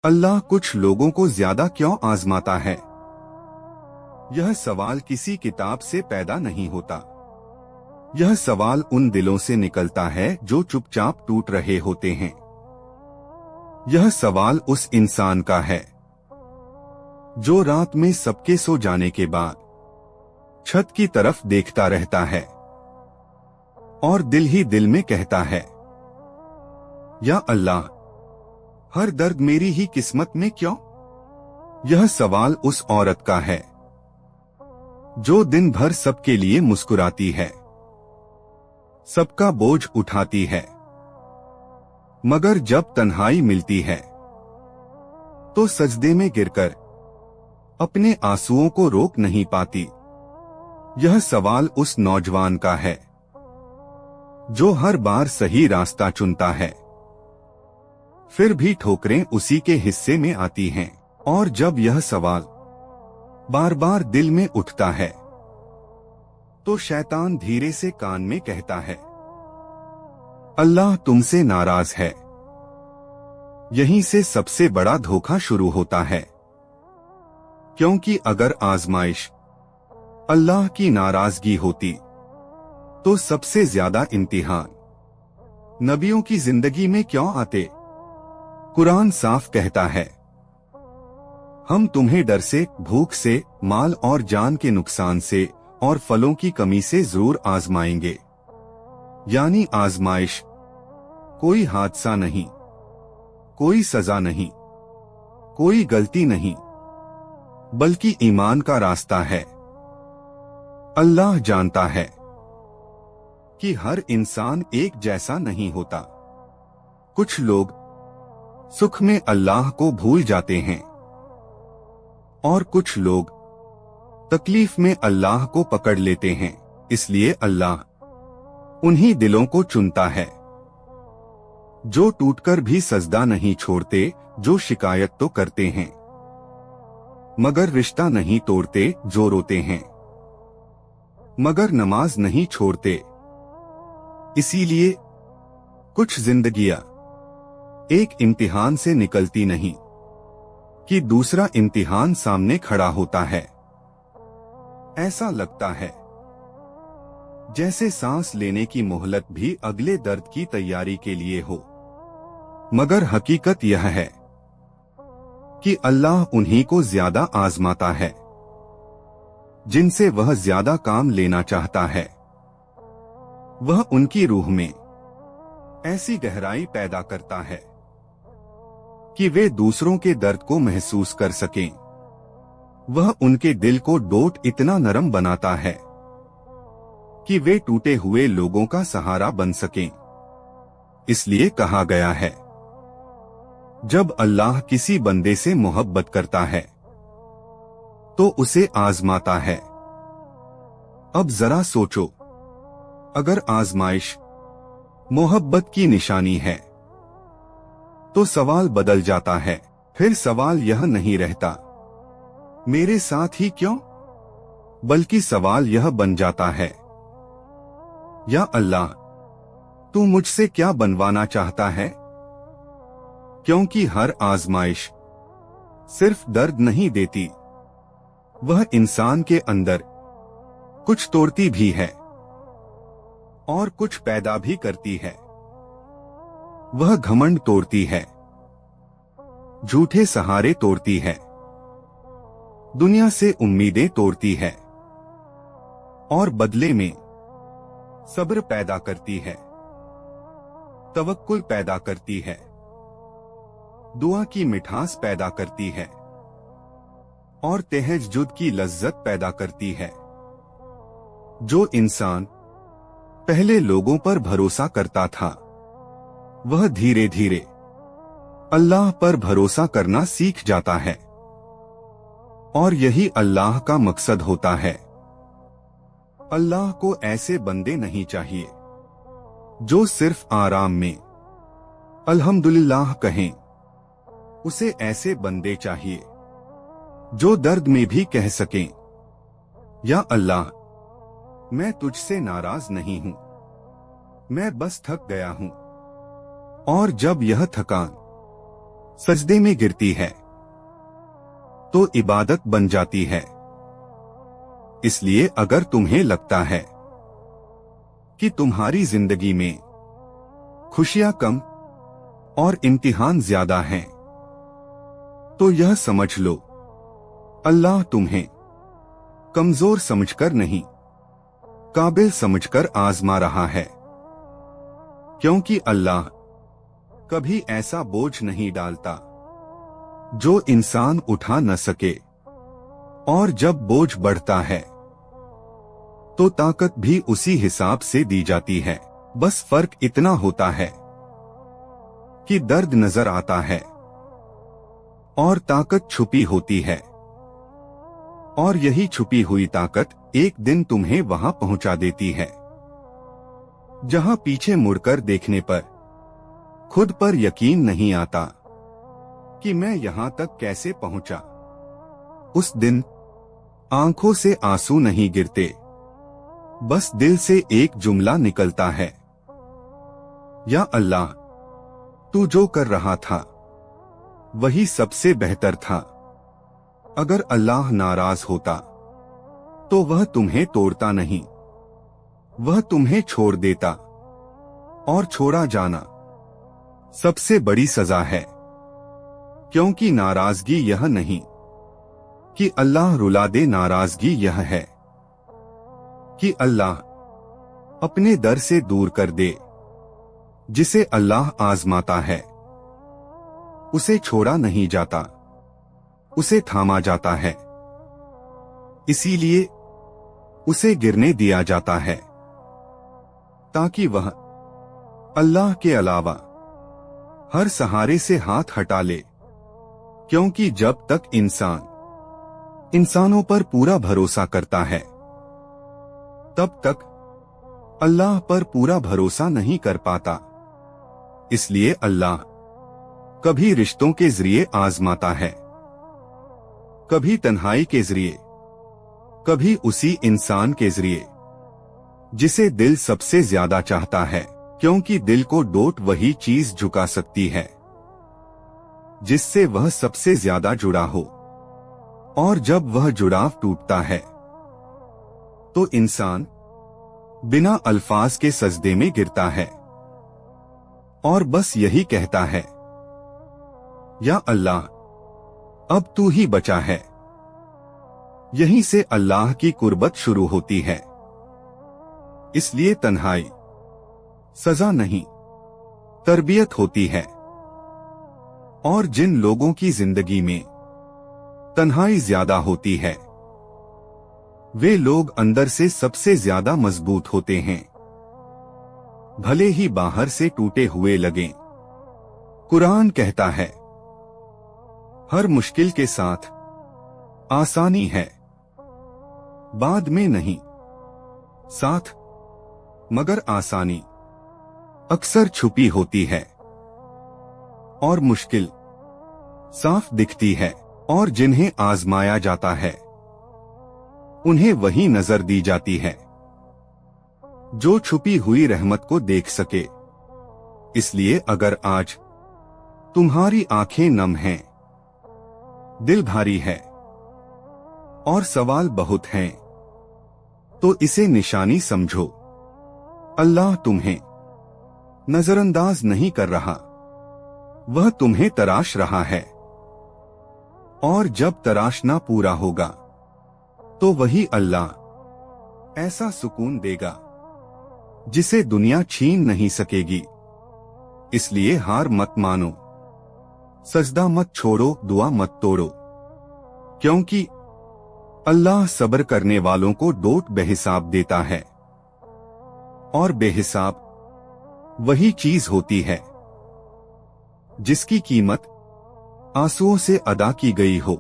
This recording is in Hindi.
अल्लाह कुछ लोगों को ज्यादा क्यों आजमाता है? यह सवाल किसी किताब से पैदा नहीं होता। यह सवाल उन दिलों से निकलता है जो चुपचाप टूट रहे होते हैं। यह सवाल उस इंसान का है जो रात में सबके सो जाने के बाद छत की तरफ देखता रहता है और दिल ही दिल में कहता है, या अल्लाह, हर दर्द मेरी ही किस्मत में क्यों? यह सवाल उस औरत का है जो दिन भर सबके लिए मुस्कुराती है, सबका बोझ उठाती है, मगर जब तन्हाई मिलती है तो सजदे में गिरकर अपने आंसुओं को रोक नहीं पाती। यह सवाल उस नौजवान का है जो हर बार सही रास्ता चुनता है, फिर भी ठोकरें उसी के हिस्से में आती हैं। और जब यह सवाल बार बार दिल में उठता है तो शैतान धीरे से कान में कहता है, अल्लाह तुमसे नाराज है। यहीं से सबसे बड़ा धोखा शुरू होता है, क्योंकि अगर आजमाइश अल्लाह की नाराजगी होती तो सबसे ज्यादा इम्तिहान नबियों की जिंदगी में क्यों आते? कुरान साफ कहता है, हम तुम्हें डर से, भूख से, माल और जान के नुकसान से और फलों की कमी से जरूर आजमाएंगे। यानी आजमाइश कोई हादसा नहीं, कोई सजा नहीं, कोई गलती नहीं, बल्कि ईमान का रास्ता है। अल्लाह जानता है कि हर इंसान एक जैसा नहीं होता। कुछ लोग सुख में अल्लाह को भूल जाते हैं और कुछ लोग तकलीफ में अल्लाह को पकड़ लेते हैं। इसलिए अल्लाह उन्हीं दिलों को चुनता है जो टूटकर भी सजदा नहीं छोड़ते, जो शिकायत तो करते हैं मगर रिश्ता नहीं तोड़ते, जो रोते हैं मगर नमाज नहीं छोड़ते। इसीलिए कुछ जिंदगियां एक इम्तिहान से निकलती नहीं कि दूसरा इम्तिहान सामने खड़ा होता है। ऐसा लगता है जैसे सांस लेने की मोहलत भी अगले दर्द की तैयारी के लिए हो, मगर हकीकत यह है कि अल्लाह उन्हीं को ज्यादा आजमाता है जिनसे वह ज्यादा काम लेना चाहता है। वह उनकी रूह में ऐसी गहराई पैदा करता है कि वे दूसरों के दर्द को महसूस कर सकें। वह उनके दिल को डोट इतना नरम बनाता है कि वे टूटे हुए लोगों का सहारा बन सकें। इसलिए कहा गया है, जब अल्लाह किसी बंदे से मोहब्बत करता है तो उसे आजमाता है। अब जरा सोचो, अगर आजमाइश मोहब्बत की निशानी है तो सवाल बदल जाता है। फिर सवाल यह नहीं रहता मेरे साथ ही क्यों, बल्कि सवाल यह बन जाता है, या अल्लाह, तू मुझसे क्या बनवाना चाहता है? क्योंकि हर आजमाइश सिर्फ दर्द नहीं देती, वह इंसान के अंदर कुछ तोड़ती भी है और कुछ पैदा भी करती है। वह घमंड तोड़ती है, झूठे सहारे तोड़ती है, दुनिया से उम्मीदें तोड़ती है और बदले में सब्र पैदा करती है, तवक्कुल पैदा करती है, दुआ की मिठास पैदा करती है और तहज्जुद की लज्जत पैदा करती है। जो इंसान पहले लोगों पर भरोसा करता था, वह धीरे धीरे अल्लाह पर भरोसा करना सीख जाता है। और यही अल्लाह का मकसद होता है। अल्लाह को ऐसे बंदे नहीं चाहिए जो सिर्फ आराम में अल्हम्दुलिल्लाह कहें। उसे ऐसे बंदे चाहिए जो दर्द में भी कह सकें, या अल्लाह, मैं तुझसे नाराज नहीं हूं, मैं बस थक गया हूं। और जब यह थकान सजदे में गिरती है तो इबादत बन जाती है। इसलिए अगर तुम्हें लगता है कि तुम्हारी जिंदगी में खुशियां कम और इम्तिहान ज्यादा हैं, तो यह समझ लो अल्लाह तुम्हें कमजोर समझकर नहीं, काबिल समझकर आजमा रहा है। क्योंकि अल्लाह कभी ऐसा बोझ नहीं डालता जो इंसान उठा न सके, और जब बोझ बढ़ता है तो ताकत भी उसी हिसाब से दी जाती है। बस फर्क इतना होता है कि दर्द नजर आता है और ताकत छुपी होती है, और यही छुपी हुई ताकत एक दिन तुम्हें वहां पहुंचा देती है जहां पीछे मुड़कर देखने पर खुद पर यकीन नहीं आता कि मैं यहां तक कैसे पहुंचा। उस दिन आंखों से आंसू नहीं गिरते, बस दिल से एक जुमला निकलता है, या अल्लाह, तू जो कर रहा था वही सबसे बेहतर था। अगर अल्लाह नाराज होता तो वह तुम्हें तोड़ता नहीं, वह तुम्हें छोड़ देता, और छोड़ा जाना सबसे बड़ी सजा है। क्योंकि नाराजगी यह नहीं कि अल्लाह रुला दे, नाराजगी यह है कि अल्लाह अपने दर से दूर कर दे। जिसे अल्लाह आजमाता है उसे छोड़ा नहीं जाता, उसे थामा जाता है। इसीलिए उसे गिरने दिया जाता है ताकि वह अल्लाह के अलावा हर सहारे से हाथ हटा ले। क्योंकि जब तक इंसान इंसानों पर पूरा भरोसा करता है, तब तक अल्लाह पर पूरा भरोसा नहीं कर पाता। इसलिए अल्लाह कभी रिश्तों के जरिए आजमाता है, कभी तन्हाई के जरिए, कभी उसी इंसान के जरिए जिसे दिल सबसे ज्यादा चाहता है। क्योंकि दिल को डोट वही चीज झुका सकती है जिससे वह सबसे ज्यादा जुड़ा हो, और जब वह जुड़ाव टूटता है तो इंसान बिना अल्फाज के सजदे में गिरता है और बस यही कहता है, या अल्लाह, अब तू ही बचा है। यहीं से अल्लाह की कुर्बत शुरू होती है। इसलिए तन्हाई सजा नहीं, तरबियत होती है। और जिन लोगों की जिंदगी में तन्हाई ज्यादा होती है, वे लोग अंदर से सबसे ज्यादा मजबूत होते हैं, भले ही बाहर से टूटे हुए लगें। कुरान कहता है, हर मुश्किल के साथ आसानी है, बाद में नहीं, साथ मगर आसानी अक्सर छुपी होती है, और मुश्किल साफ दिखती है। और जिन्हें आजमाया जाता है उन्हें वही नजर दी जाती है जो छुपी हुई रहमत को देख सके। इसलिए अगर आज तुम्हारी आंखें नम हैं, दिल भारी है और सवाल बहुत हैं, तो इसे निशानी समझो। अल्लाह तुम्हें नजरअंदाज नहीं कर रहा, वह तुम्हें तराश रहा है। और जब तराशना पूरा होगा तो वही अल्लाह ऐसा सुकून देगा जिसे दुनिया छीन नहीं सकेगी। इसलिए हार मत मानो, सजदा मत छोड़ो, दुआ मत तोड़ो, क्योंकि अल्लाह सब्र करने वालों को डोट बेहिसाब देता है। और बेहिसाब वही चीज होती है जिसकी कीमत आंसुओं से अदा की गई हो।